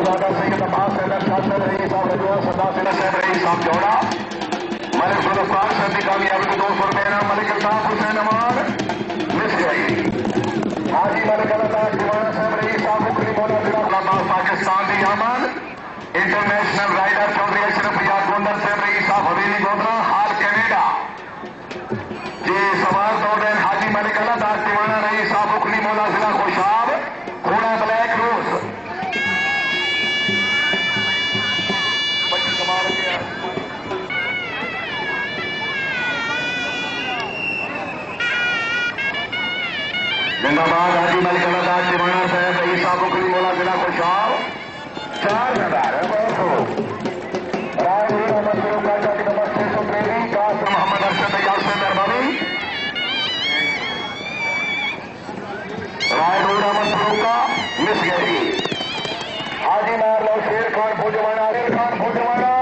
साहबजादा सैयद अब्बास हैदर शाह साहब रही साहब रजवा सरदार सिला साहब रही साहब जोड़ा मलिक सुल्तान साहब की कामयाबी को 200 रुपए ना मलिक अल्ताफ हुसैन अमान मिस गई। हाजी मलिक अल्ताफ दीवाना साहब रही साहब मुखरी मौला जिला पाकिस्तान की यामान इंटरनेशनल राइडर चौधरी अशरफ रियाज गोंदर साहब रही साहब हवेली गोदरा हाल कैनेडा जे सवार दौड़ रहे हाजी मलिक अल्ताफ दीवाना रही साहब मुखरी मौला जिला खुशाब घोड़ा ब्लैक रोज जिंदाबाद। हाजी मलिक अल्ताफ दीवाना साहब रही साहब मुखरी मौला जिला खुशाब 4000 मोहम्मद अरशद एजाज से मेहरबानी राय रोड अहमद फरूका मिस गई। हाजी मार लो शेर खान फौजवाना शेर खान फौजवाना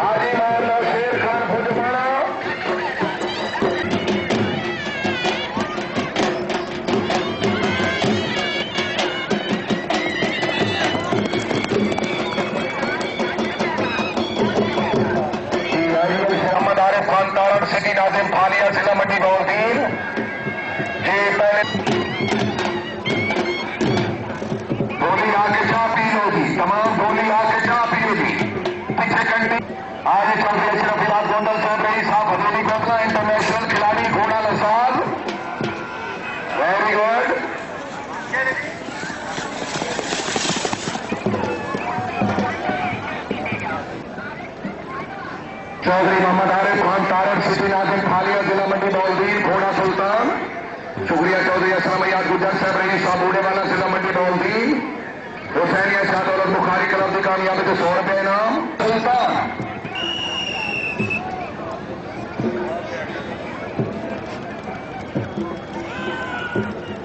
हाजी मार लो शेर खान फौजवाना सिटी नाजिम फालिया जिला मंडी बौलदीन ये पहले गोली आके चाह पी लो जी तमाम गोली आके चाह पी लो जी पीछे कंटी आज चौधरी अशरफ रियाज गोंदल साहब रही साहब हवेली गोदरा इंटरनेशनल खिलाड़ी घोड़ा नसाब वेरी गुड। चौधरी मोहम्मद आरिफ खान तारक सिटी नाजिम फालिया जिला मंडी बौलदीन घोड़ा सुल्तान शुक्रिया। चौधरी असलम अयाद गुजर साहब रही साहब बूढ़ेवाला जिला मंडी बौलदीन हुसैनिया शाह दौलत बुखारी क्लब की कामयाबी को 100 रुपए इनाम सुल्तान।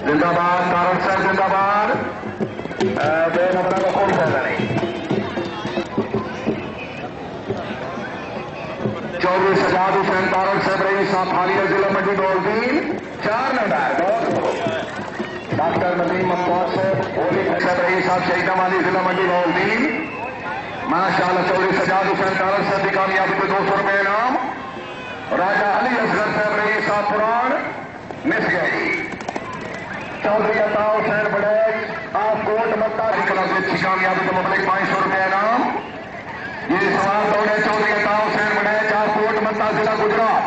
जिंदाबाद तारक साहब जिंदाबाद। दो नंबर का कोई फायदा नहीं। चौधरी सजाद हुसैन तारक साहब रही साहब फालिया जिला मंडी बौलदीन 4 नंबर डॉक्टर नदीम अब्बास साहब होली साहब रही साहब शहीदा वाली जिला मंडी बौलदीन माशाअल्लाह। चौधरी सजाद हुसैन तारक साहब की कामयाबी को 200 रुपए इनाम। राजा अली असगर साहब रही साहब पुराण मिस गई। चौधरी अता हुसैन बड़ैच आप कोट मक्का की क्लब अच्छी कामयाबी को मुबलिक 500 रुपए इनाम। ये सवाल दौड़े चौधरी अता हुसैन बड़ैच आप कोट मक्का जिला गुजरात।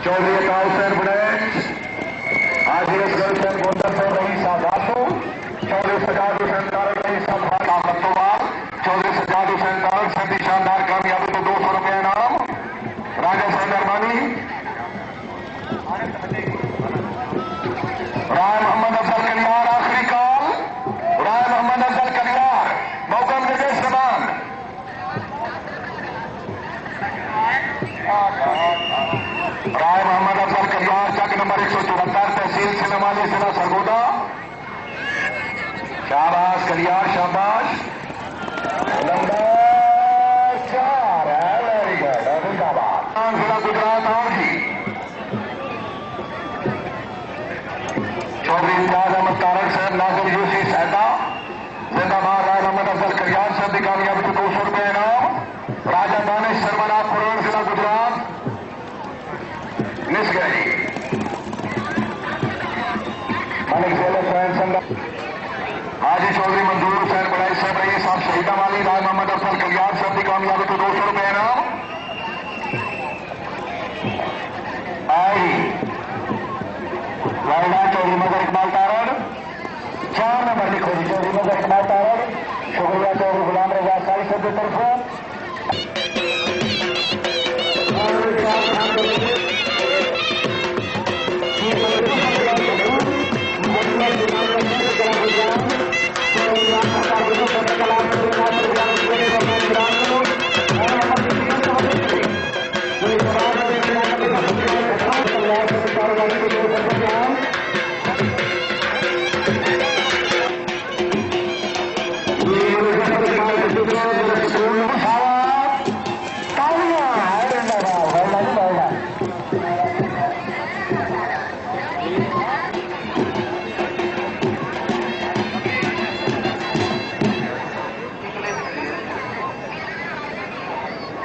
चौधरी अता हुसैन बड़ैच हाजी असगर हुसैन गोंदर साहब रही साहब बासो चौधरी सजाद हुसैन तारक रही साहब मत्तोबाद चौधरी सजाद हुसैन तारक साहब की शानदार कामयाबी को 200 रुपए इनाम। राजा साहब मेहरबानी। राय मोहम्मद अफजल कलियार आखिरी कॉल राय मोहम्मद अफजल कलियार मौका मिले जबान राय मोहम्मद अफजल कलियार चक नंबर 174 तहसील सिनेमाली जिला सरगोदा। शाबाश कलियार शाबाश नंबर 4 है वेरी गुड जिंदाबाद जिला गुजरात आओ जी। चौधरी इम्तियाज अहमद तारक साहब नाजिम यूसी सैदा जिंदाबाद। राय मोहम्मद अफजल कलियार साहब की कामयाबी को 200 रुपए इनाम। राजा दानिश शर्मा पुराण जिला गुजरात मिस गई। मलिक हाजी चौधरी मंजूर हुसैन बड़ाई साहब रही साहब शहीदा वाली राय मोहम्मद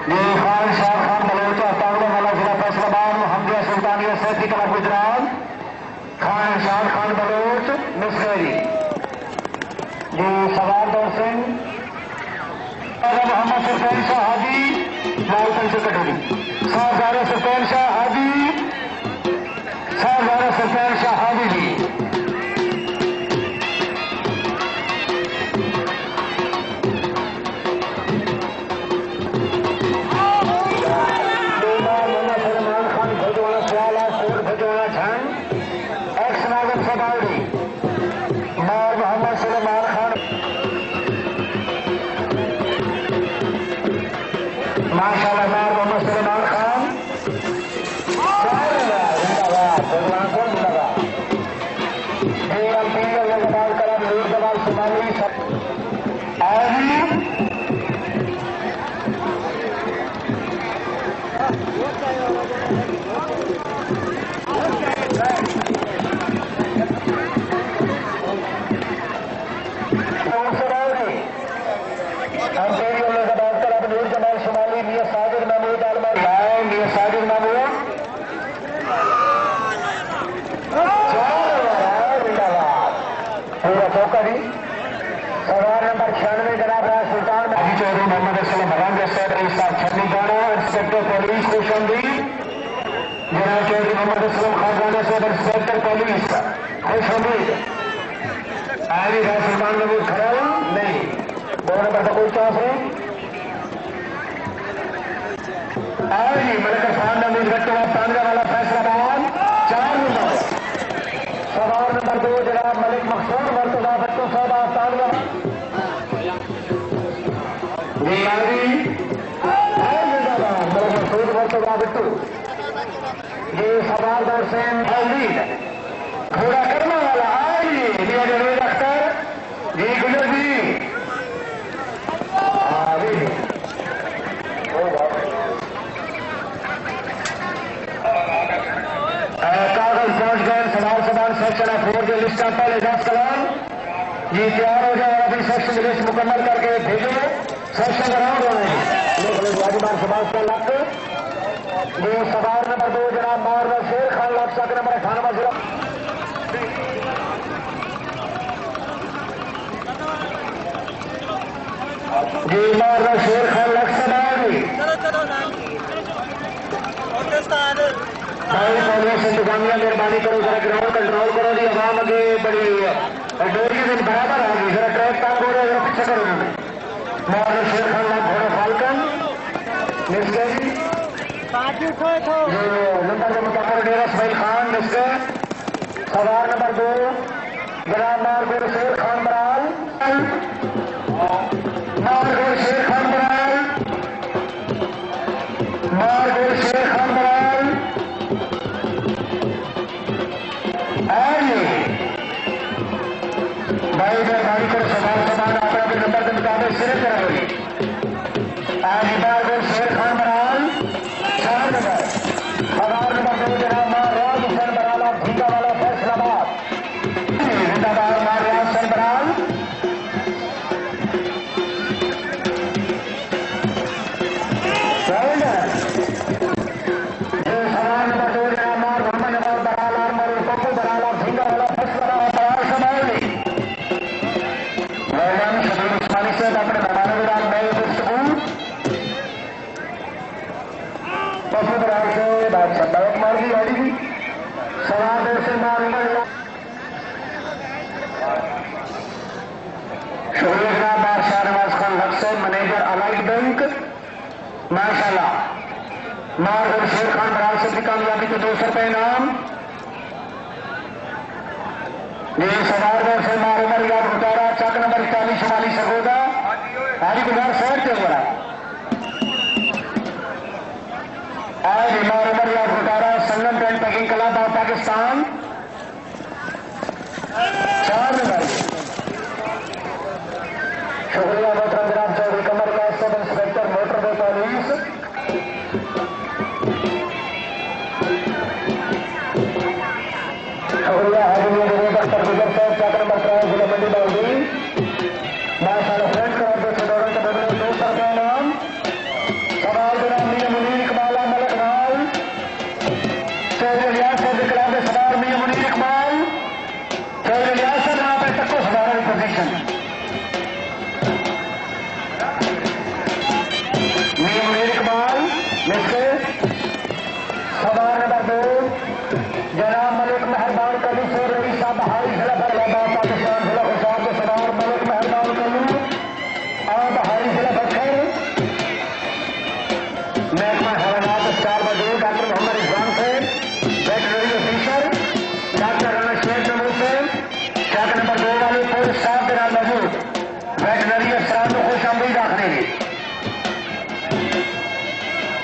ये खान शाह खान बलोच तांगों वाला जिला फैसलाबाद हमदिया सुल्तानिया सैफी क्लब गुजरात खान शाह खान बलोच मिसरी जी सवार दौर सिंह मोहम्मद सुल्तान शाह हाजी लालगंज से कटोरी साहबारा सुल्तान शाह हाजी साहबारा सुल्तान शाह हाजी जी माशाल्लाह मोहम्मद सलमान खान सवार नंबर 96 जनाब राज सुल्तान हाजी चौधरी मोहम्मद असलम रंग साहब छन्नी गाना इंस्पेक्टर पुलिस खुशमदी जनाब चौधरी मोहम्मद असलम खान साहब इंस्पेक्टर पुलिस खुशमदीद हाजी राज सुल्तान महमूद खरल नहीं 2 नंबर का कोई चांस है हाजी मलिक खान महमूद गट्टवा तानगा वाला फैसलाबाद 4 नंबर सवार नंबर 2 जनाब मलिक मकसूद मर्तजा भट्टू साहब तानगा मसूद मर्तजा भट्टू ये सवार दौर से घोड़ा करने वाला आइए अख्तर जी गुजर जी कागज पहुंच गए सवाल सवाल सेक्शन ऑफ 4 के लिस्ट आता है 10 कलाम जी तैयार हो जाए अभी सेक्शन लिस्ट मुकम्मल करके भेजो सेक्शन ग्राउंड हो रहे हैं वाजीबान समाज का लक ये सवार नंबर 2 जनाब मारवा शेर खान लक सक नंबर 98 जिला जी मारवा शेर खान लक सवारी भाई मौलवी इंतजामिया मेहरबानी करो जरा ग्राउंड कंट्रोल करो जी आवाम अगे बड़ी डोरी दिन बराबर आ गई जरा ट्रैक तंग हो रहा है जरा पीछे करो उन्होंने मौलवी शेर खान लक घोड़ा फाल्कन मिस गए जी नंबर के मुताबिक डेरा इसमाइल खान मिस गए सवार नंबर 2 जनाब मारगोर शेर खान बराल मारगोर शेर खान बराल मारगोर शेर खान बराल भाई मेहरबानी करो सवाल सवाल अपने अपने नंबर के मुताबिक सिरे करा होगी आज मारगोर शेर खान बराल 4 नंबर सवार नंबर 2 जनाब मार राज हुसैन बराल और भीगा वाला फैसलाबाद जिंदाबाद मार राज हुसैन बराल सवार नंबर 2 जनाब मार मोहम्मद नवाज बराल और मार पप्पू बराल और भीगा वाला फैसलाबाद बराल संभाल ली मैदान शबीर उस्मानी से अपने मैदान विराट नए सबूत पप्पू बराल से बादशाह बैक मार दी गाड़ी की सवार 2 से मार शुक्रिया जनाब बादशाह नवाज खान लक से मैनेजर अलाइड बैंक माशाल्लाह मारगढ़ शेर खान बराल से भी कामयाबी के 200 रुपए इनाम ये सवार दौर से मार उमर याद गुजारा चक नंबर 41 शुमाली सरगोदा हाजी गुजार शहर के बड़ा आज मार उमर याद गुजारा संगम paint packing club of Pakistan 4 number शुक्रिया मोहतरम जनाब चौधरी कमर का sub inspector motor way police शुक्रिया हाजी दफ्तर गुजर साहब चक नंबर 3 जिला मंडी बाउंड्री माशाल्लाह फ्रंट कवर के खिलाड़ियों के बदले 200 रुपए इनाम सवाल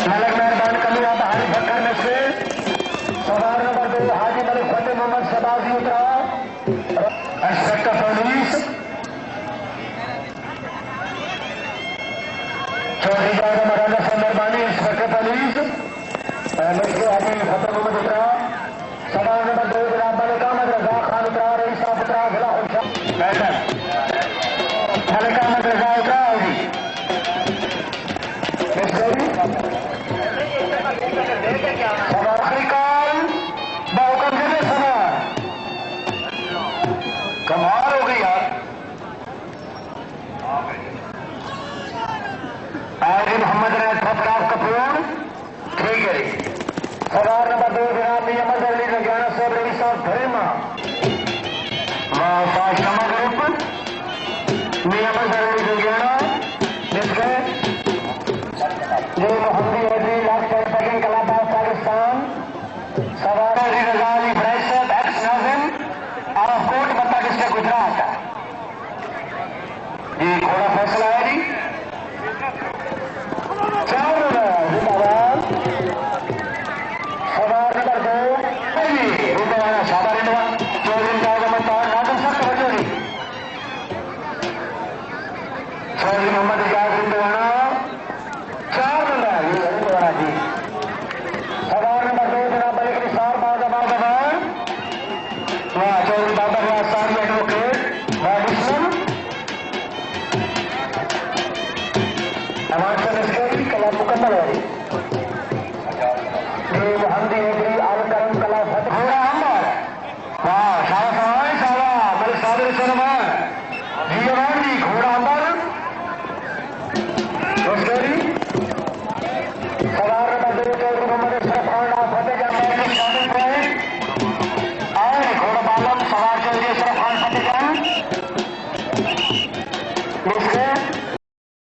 मलक मेहरबान कमिया बहारी फक्कर में से सवार नंबर 2 हाजी मलिक फतेह मोहम्मद शबाजी उतरा। इंस्पेक्टर पुलिस चौधरी जावेद मराना से मेहरबानी। इंस्पेक्टर पुलिस हाजी फतेह मोहम्मद उतरा। सवार नंबर 2 जनाब मलिक अहमद रजा खान उतरा। रईस साहब उतरा। जिला खुशा मलिक अहमद रजा उतरा। कमाल हो गई यार। आरिफ मोहम्मद ने फराज कपूर ठीक है। सवार नंबर 2 जनाब मियां अली लुधियाना से रईस साहब धरेमा फाशमा ग्रुप मियां अली लुधियाना जिसके ये मोहम्मदी